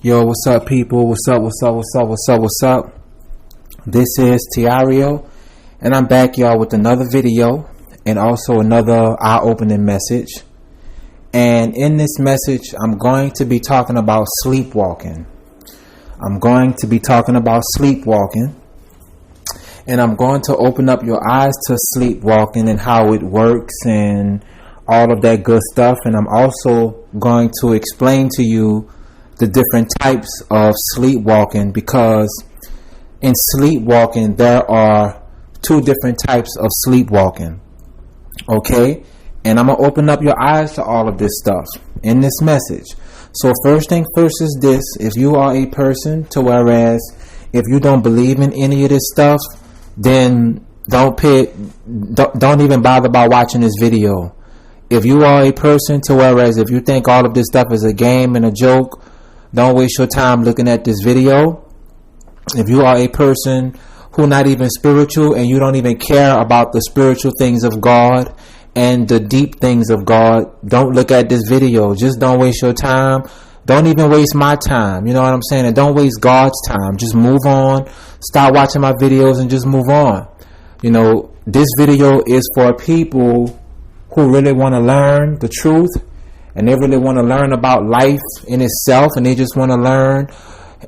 Yo, what's up, people? What's up? This is Tireo, and I'm back, y'all, with another video and also another eye-opening message. And in this message, I'm going to be talking about sleepwalking. And I'm going to open up your eyes to sleepwalking and how it works and all of that good stuff. And I'm also going to explain to you the different types of sleepwalking, because in sleepwalking there are two different types of sleepwalking. Okay, and I'm gonna open up your eyes to all of this stuff in this message. So first thing first is this: if you are a person to whereas if you don't believe in any of this stuff, then don't even bother about watching this video. If you are a person to whereas if you think all of this stuff is a game and a joke, don't waste your time looking at this video. If you are a person who not even spiritual and you don't even care about the spiritual things of God and the deep things of God, don't look at this video. Just don't waste your time. Don't even waste my time. You know what I'm saying? And don't waste God's time. Just move on. Stop watching my videos and just move on. You know, this video is for people who really want to learn the truth, and they really want to learn about life in itself, and they just want to learn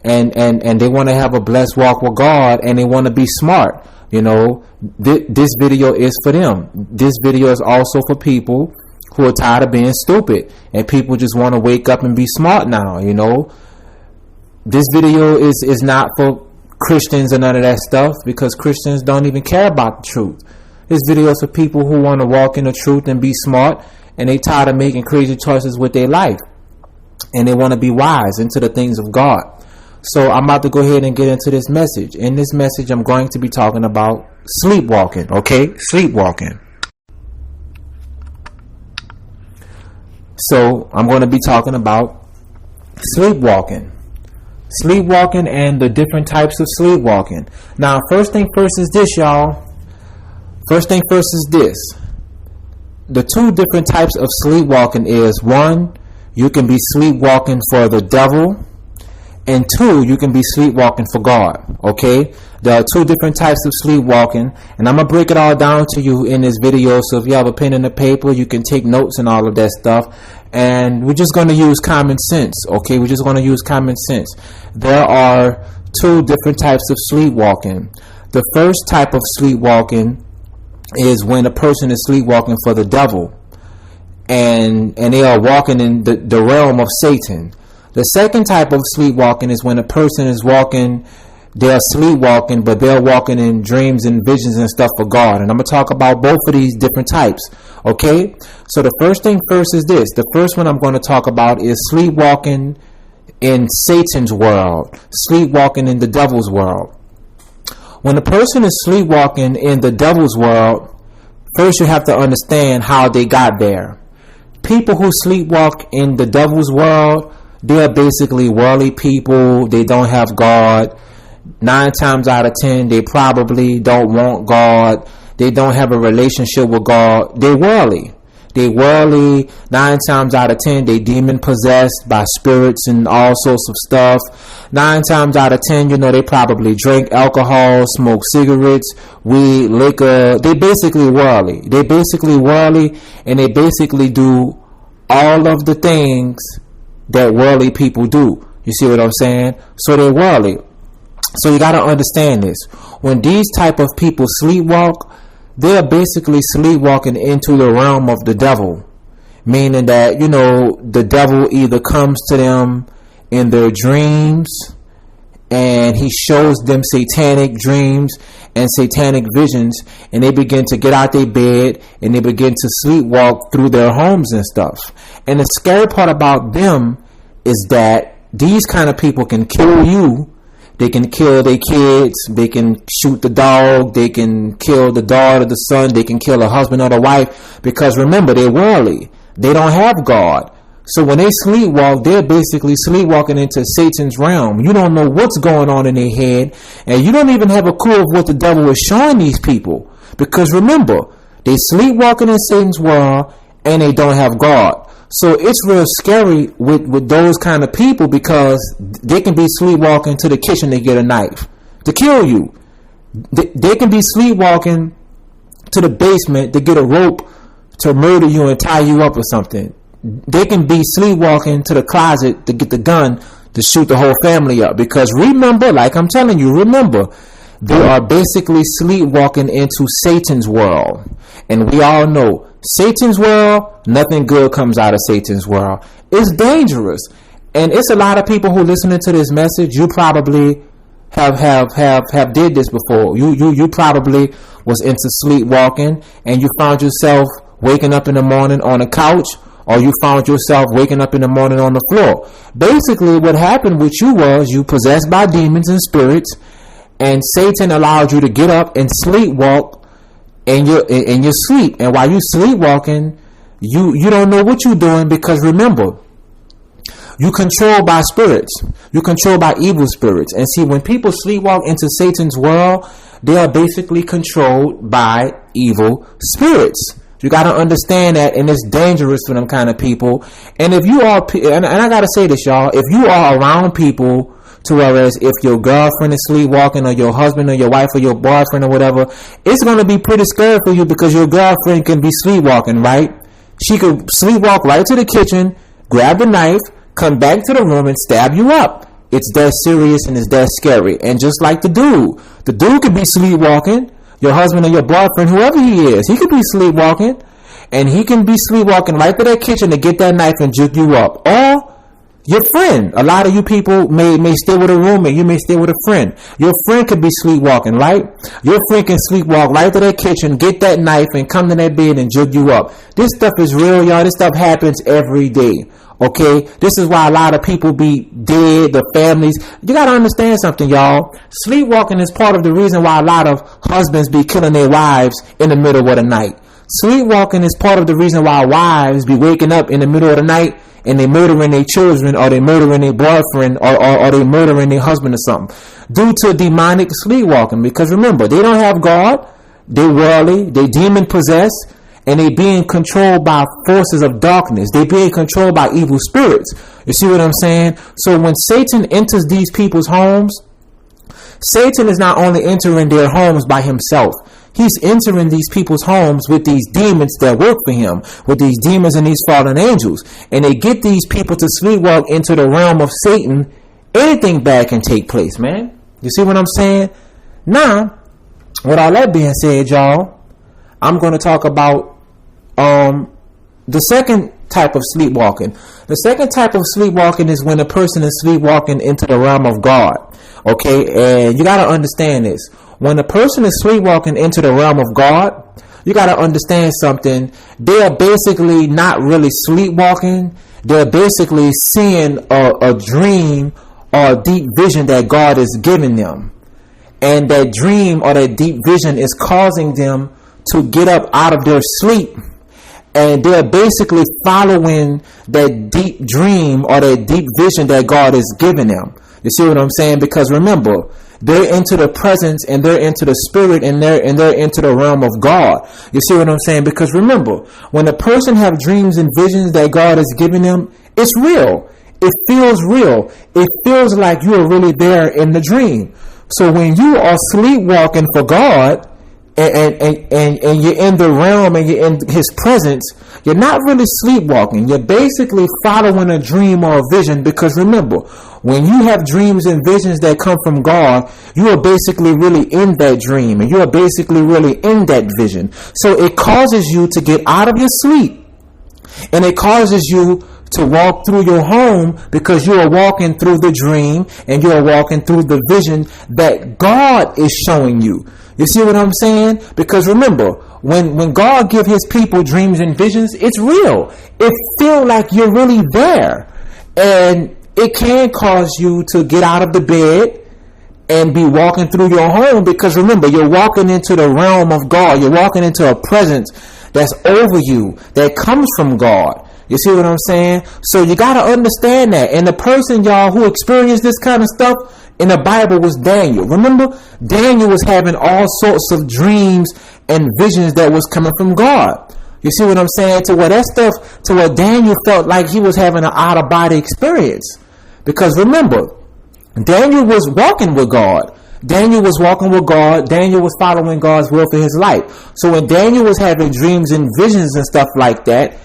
and they want to have a blessed walk with God, and they want to be smart. You know, this video is for them. This video is also for people who are tired of being stupid, and people just want to wake up and be smart now. You know, this video is not for Christians and none of that stuff, because Christians don't even care about the truth. This video is for people who want to walk in the truth and be smart, and they tired of making crazy choices with their life, and they want to be wise into the things of God. So I'm about to go ahead and get into this message. In this message, I'm going to be talking about sleepwalking. Okay, sleepwalking. So I'm going to be talking about sleepwalking and the different types of sleepwalking. Now, first thing first is this, y'all. The two different types of sleepwalking is: one, you can be sleepwalking for the devil, and two, you can be sleepwalking for God. Okay, there are two different types of sleepwalking, and I'm gonna break it all down to you in this video. So if you have a pen and a paper, you can take notes and all of that stuff. And we're just going to use common sense. Okay, we're just going to use common sense. There are two different types of sleepwalking. The first type of sleepwalking is when a person is sleepwalking for the devil, and they are walking in the realm of Satan. The second type of sleepwalking is when a person is walking, they're sleepwalking, but they're walking in dreams and visions and stuff for God. And I'm going to talk about both of these different types. Okay, so the first thing first is this. The first one I'm going to talk about is sleepwalking in Satan's world, sleepwalking in the devil's world. When a person is sleepwalking in the devil's world, first you have to understand how they got there. People who sleepwalk in the devil's world, they are basically worldly people. They don't have God. 9 times out of 10, they probably don't want God. They don't have a relationship with God. They're worldly. 9 times out of 10, they demon possessed by spirits and all sorts of stuff. 9 times out of 10, you know, they probably drink alcohol, smoke cigarettes, weed, liquor. They basically worldly, and they basically do all of the things that worldly people do. You see what I'm saying? So they're worldly. So you got to understand this. When these type of people sleepwalk, they are basically sleepwalking into the realm of the devil, meaning that, you know, the devil either comes to them in their dreams and he shows them satanic dreams and satanic visions, and they begin to get out their bed and they begin to sleepwalk through their homes and stuff. And the scary part about them is that these kind of people can kill you. They can kill their kids. They can shoot the dog. They can kill the daughter, the son. They can kill a husband or the wife. Because remember, they're worldly. They don't have God. So when they sleepwalk, they're basically sleepwalking into Satan's realm. You don't know what's going on in their head. And you don't even have a clue of what the devil is showing these people. Because remember, they sleepwalking in Satan's world and they don't have God. So it's real scary with those kind of people, because they can be sleepwalking to the kitchen to get a knife to kill you. They can be sleepwalking to the basement to get a rope to murder you and tie you up or something. They can be sleepwalking to the closet to get the gun to shoot the whole family up. Because remember, like I'm telling you, remember, they are basically sleepwalking into Satan's world. And we all know Satan's world, nothing good comes out of Satan's world. It's dangerous. And it's a lot of people who listening to this message, you probably have did this before. You probably was into sleepwalking, and you found yourself waking up in the morning on a couch, or you found yourself waking up in the morning on the floor. Basically, what happened with you was you possessed by demons and spirits, and Satan allowed you to get up and sleepwalk in your sleep. And while you sleepwalking, you don't know what you're doing, because remember, you controlled by spirits. You controlled by evil spirits. And see, when people sleepwalk into Satan's world, they are basically controlled by evil spirits. You got to understand that, and it's dangerous for them kind of people. And if you are, and I got to say this, y'all, if you are around people, to whereas if your girlfriend is sleepwalking, or your husband or your wife or your boyfriend or whatever, it's going to be pretty scary for you, because your girlfriend can be sleepwalking, right? She could sleepwalk right to the kitchen, grab the knife, come back to the room and stab you up. It's that serious and it's that scary. And just like the dude could be sleepwalking. Your husband or your boyfriend, whoever he is, he could be sleepwalking, and he can be sleepwalking right to that kitchen to get that knife and juke you up. Or your friend. A lot of you people may stay with a roommate. You may stay with a friend. Your friend could be sleepwalking, right? Your friend can sleepwalk right to that kitchen, get that knife, and come to that bed and juke you up. This stuff is real, y'all. This stuff happens every day. Okay, this is why a lot of people be dead, the families. You gotta understand something, y'all. Sleepwalking is part of the reason why a lot of husbands be killing their wives in the middle of the night. Sleepwalking is part of the reason why wives be waking up in the middle of the night and they murdering their children, or they murdering their boyfriend, or they murdering their husband or something, due to demonic sleepwalking. Because remember, they don't have God, they worldly, they demon possessed, and they being controlled by forces of darkness. They being controlled by evil spirits. You see what I'm saying? So when Satan enters these people's homes, Satan is not only entering their homes by himself. He's entering these people's homes with these demons that work for him, with these demons and these fallen angels. And they get these people to sleepwalk into the realm of Satan. Anything bad can take place, man. You see what I'm saying? Now, with all that being said, y'all, I'm going to talk about the second type of sleepwalking. The second type of sleepwalking is when a person is sleepwalking into the realm of God. Okay, and you got to understand this. When a person is sleepwalking into the realm of God, you got to understand something. They are basically not really sleepwalking. They're basically seeing a dream or a deep vision that God is giving them. And that dream or that deep vision is causing them to get up out of their sleep. And they're basically following that deep dream or that deep vision that God is giving them. You see what I'm saying? Because remember, they're into the presence, and they're into the spirit, and they're into the realm of God. You see what I'm saying? Because remember, when a person have dreams and visions that God is giving them, it's real. It feels real. It feels like you are really there in the dream. So when you are sleepwalking for God, and you're in the realm and you're in his presence, you're not really sleepwalking. You're basically following a dream or a vision. Because remember, when you have dreams and visions that come from God, you are basically really in that dream, and you are basically really in that vision. So it causes you to get out of your sleep, and it causes you to walk through your home, because you are walking through the dream and you are walking through the vision that God is showing you. You see what I'm saying? Because remember, when God gives his people dreams and visions, it's real. It feels like you're really there. And it can cause you to get out of the bed and be walking through your home, because remember, you're walking into the realm of God. You're walking into a presence that's over you, that comes from God. You see what I'm saying? So you got to understand that. And the person, y'all, who experienced this kind of stuff in the Bible was Daniel. Remember, Daniel was having all sorts of dreams and visions that was coming from God. You see what I'm saying? To where that stuff, to where Daniel felt like he was having an out-of-body experience. Because remember, Daniel was walking with God. Daniel was walking with God. Daniel was following God's will for his life. So when Daniel was having dreams and visions and stuff like that,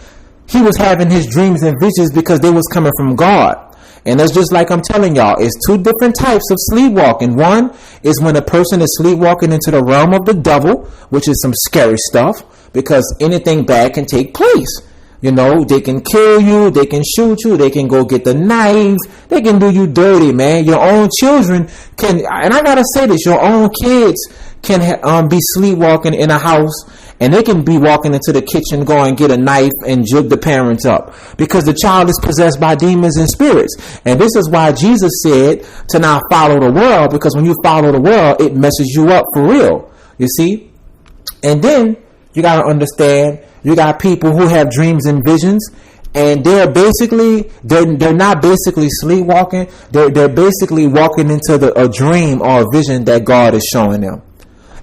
he was having his dreams and visions because they was coming from God. And that's just like I'm telling y'all, it's two different types of sleepwalking. One is when a person is sleepwalking into the realm of the devil, which is some scary stuff, because anything bad can take place. You know, they can kill you, they can shoot you, they can go get the knives, they can do you dirty, man. Your own children can, and I gotta say this, your own kids can be sleepwalking in a house, and they can be walking into the kitchen, go and get a knife and jug the parents up, because the child is possessed by demons and spirits. And this is why Jesus said to not follow the world, because when you follow the world, it messes you up for real. You see? And then you got to understand, you got people who have dreams and visions, and they're not basically sleepwalking. They're basically walking into a dream or a vision that God is showing them.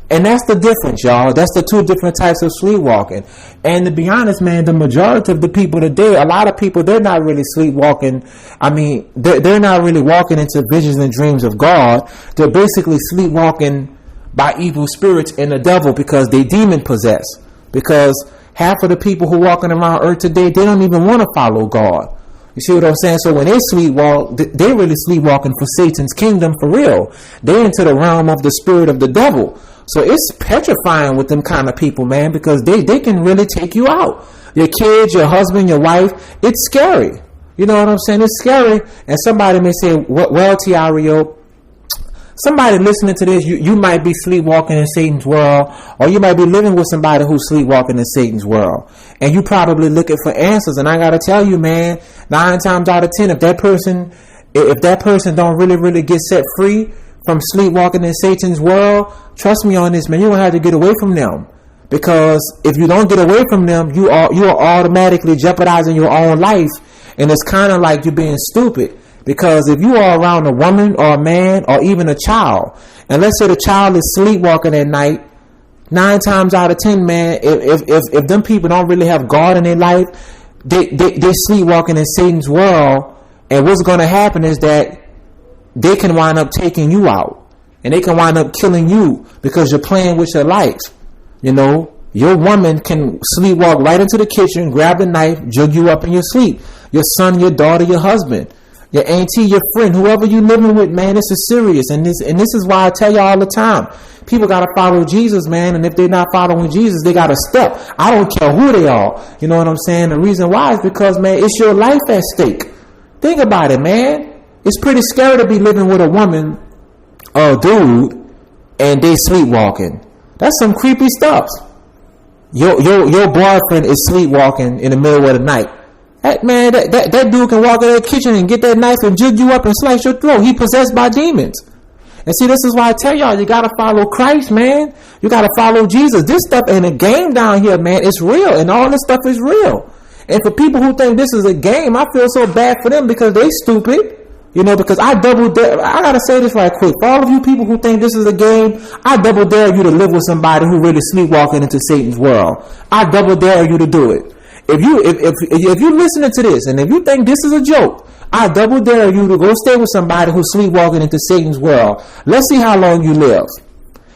And that's the difference, y'all. That's the two different types of sleepwalking. And to be honest, man, the majority of the people today, a lot of people, they're not really sleepwalking. I mean, they're not really walking into visions and dreams of God. They're basically sleepwalking by evil spirits and the devil, because they demon possessed. Because half of the people who walking around earth today, they don't even want to follow God. You see what I'm saying? So when they sleepwalk, they really sleepwalking for Satan's kingdom for real. They're into the realm of the spirit of the devil. So it's petrifying with them kind of people, man, because they can really take you out. Your kids, your husband, your wife, it's scary. You know what I'm saying? It's scary. And somebody may say, well, Tireo, somebody listening to this, you might be sleepwalking in Satan's world, or you might be living with somebody who's sleepwalking in Satan's world. And you probably looking for answers. And I got to tell you, man, 9 times out of 10, if that person don't really get set free from sleepwalking in Satan's world, trust me on this, man, you're going to have to get away from them. Because if you don't get away from them, you are automatically jeopardizing your own life. And it's kind of like you're being stupid. Because if you are around a woman or a man or even a child, and let's say the child is sleepwalking at night, 9 times out of 10, man, if them people don't really have God in their life, they're sleepwalking in Satan's world. And what's going to happen is that they can wind up taking you out, and they can wind up killing you because you're playing with your life. You know, your woman can sleepwalk right into the kitchen, grab the knife, jug you up in your sleep. Your son, your daughter, your husband, your auntie, your friend, whoever you living with, man, this is serious. And this is why I tell you all the time, people got to follow Jesus, man. And if they're not following Jesus, they got to step. I don't care who they are. You know what I'm saying? The reason why is because, man, it's your life at stake. Think about it, man. It's pretty scary to be living with a woman or a dude and they sleepwalking. That's some creepy stuff. Your boyfriend is sleepwalking in the middle of the night. That man, that dude can walk in the kitchen and get that knife and jig you up and slice your throat. He possessed by demons. And see, this is why I tell y'all, you gotta follow Christ, man. You gotta follow Jesus. This stuff ain't a game down here, man. It's real, and all this stuff is real. And for people who think this is a game, I feel so bad for them because they stupid. You know, because I gotta say this right quick. For all of you people who think this is a game, I double dare you to live with somebody who really sleepwalking into Satan's world. I double dare you to do it. If you're listening to this and if you think this is a joke, I double dare you to go stay with somebody who's sleepwalking into Satan's world. Let's see how long you live.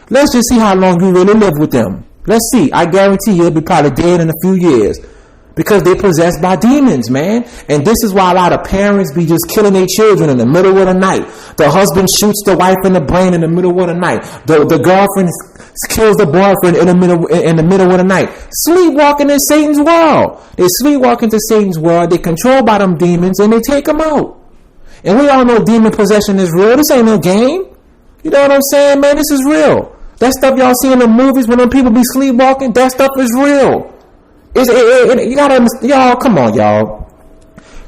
Let's just see how long you really live with them. Let's see. I guarantee you'll be probably dead in a few years. Because they're possessed by demons, man. And this is why a lot of parents be just killing their children in the middle of the night. The husband shoots the wife in the brain in the middle of the night. The girlfriend kills the boyfriend in the middle of the night. Sleepwalking in Satan's world. They sleepwalk into Satan's world. They controlled by them demons and they take them out. And we all know demon possession is real. This ain't no game. You know what I'm saying, man? This is real. That stuff y'all see in the movies when them people be sleepwalking, that stuff is real. You gotta understand, y'all, come on, y'all.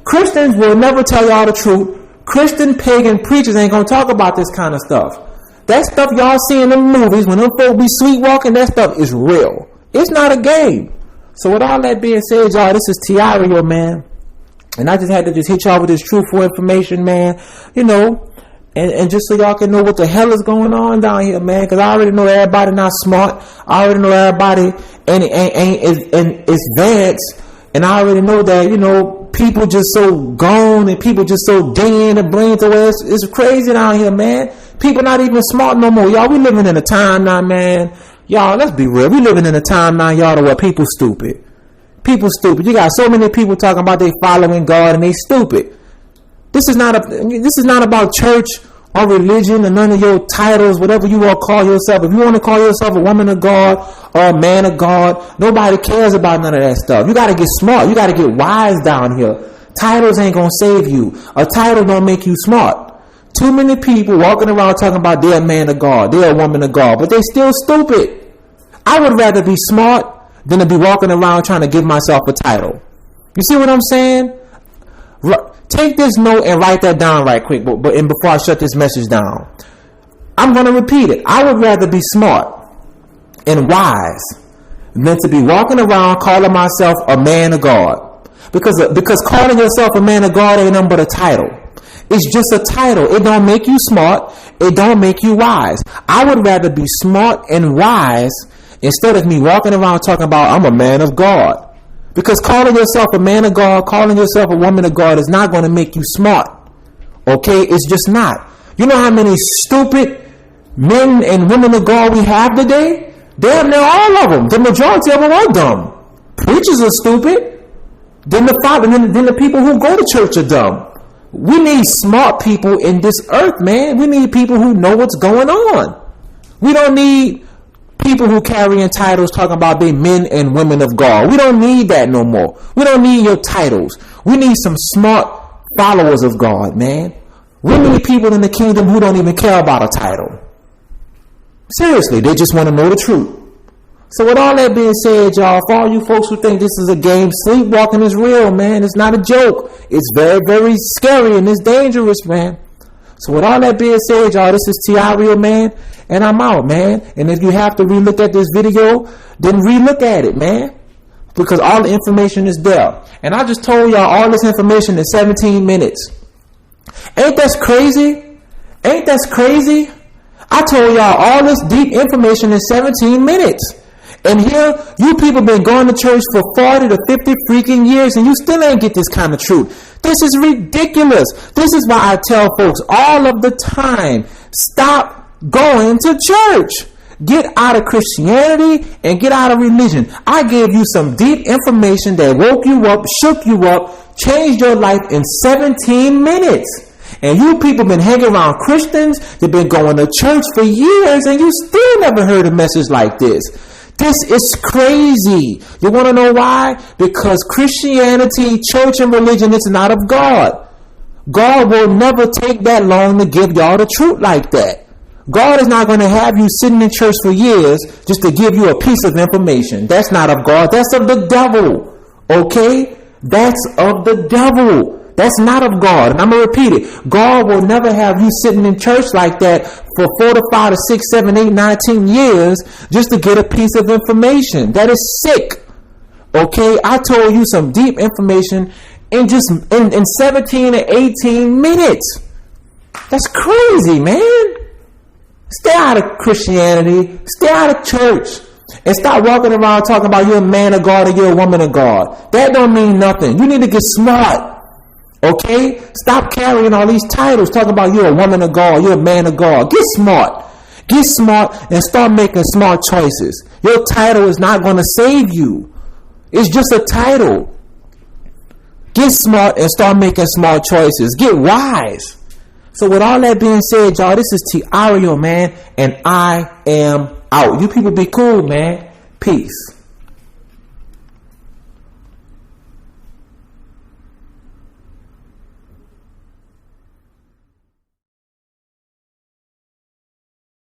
Christians will never tell y'all the truth. Christian pagan preachers ain't gonna talk about this kind of stuff. That stuff y'all see in the movies when them folk be sleepwalking, that stuff is real. It's not a game. So with all that being said, y'all, this is Tireo, man. And I just had to hit y'all with this truthful information, man. You know, And just so y'all can know what the hell is going on down here, man, because I already know everybody not smart. I already know everybody ain't advanced. And I already know that, you know, people just so gone and people just so day in the brain to where it's crazy down here, man. People not even smart no more. Y'all, we living in a time now, man. Y'all, let's be real. We living in a time now, y'all, to where people stupid. People stupid. You got so many people talking about they following God and they stupid. This is not about church or religion or none of your titles, whatever you want to call yourself. If you want to call yourself a woman of God or a man of God, nobody cares about none of that stuff. You got to get smart. You got to get wise down here. Titles ain't going to save you. A title don't make you smart. Too many people walking around talking about they're a man of God, they're a woman of God, but they still stupid. I would rather be smart than to be walking around trying to give myself a title. You see what I'm saying? Take this note and write that down right quick, but before I shut this message down. I'm going to repeat it. I would rather be smart and wise than to be walking around calling myself a man of God. Because calling yourself a man of God ain't nothing but a title. It's just a title. It don't make you smart. It don't make you wise. I would rather be smart and wise instead of me walking around talking about I'm a man of God. Because calling yourself a man of God, calling yourself a woman of God is not going to make you smart. Okay? It's just not. You know how many stupid men and women of God we have today? Damn near all of them. The majority of them are dumb. Preachers are stupid. Then the people who go to church are dumb. We need smart people in this earth, man. We need people who know what's going on. We don't need people who carrying titles talking about they men and women of God. We don't need that no more. We don't need your titles. We need some smart followers of God, man. We need people in the kingdom who don't even care about a title. Seriously, they just want to know the truth. So with all that being said, y'all, for all you folks who think this is a game, sleepwalking is real, man. It's not a joke. It's very, very scary and it's dangerous, man. So with all that being said, y'all, this is Tireo, man, and I'm out, man. And if you have to relook at this video, then relook at it, man, because all the information is there. And I just told y'all all this information in 17 minutes. Ain't that crazy? Ain't that crazy? I told y'all all this deep information in 17 minutes. And here, you people been going to church for 40 to 50 freaking years and you still ain't get this kind of truth. This is ridiculous. This is why I tell folks all of the time, stop going to church. Get out of Christianity and get out of religion. I gave you some deep information that woke you up, shook you up, changed your life in 17 minutes. And you people been hanging around Christians, they've been going to church for years and you still never heard a message like this. This is crazy. You want to know why? Because Christianity, church, and religion is not of God. God will never take that long to give y'all the truth like that. God is not going to have you sitting in church for years just to give you a piece of information. That's not of God. That's of the devil. Okay? That's of the devil. That's not of God. And I'm going to repeat it. God will never have you sitting in church like that for 4 to 5 to 6, 7, 8, 9, 10 years just to get a piece of information. That is sick. Okay? I told you some deep information in 17 to 18 minutes. That's crazy, man. Stay out of Christianity. Stay out of church. And stop walking around talking about you're a man of God or you're a woman of God. That don't mean nothing. You need to get smart. Okay? Stop carrying all these titles talking about you're a woman of God, you're a man of God. Get smart. Get smart and start making smart choices. Your title is not going to save you. It's just a title. Get smart and start making smart choices. Get wise. So with all that being said, y'all, this is Tireo, man, and I am out. You people be cool, man. Peace.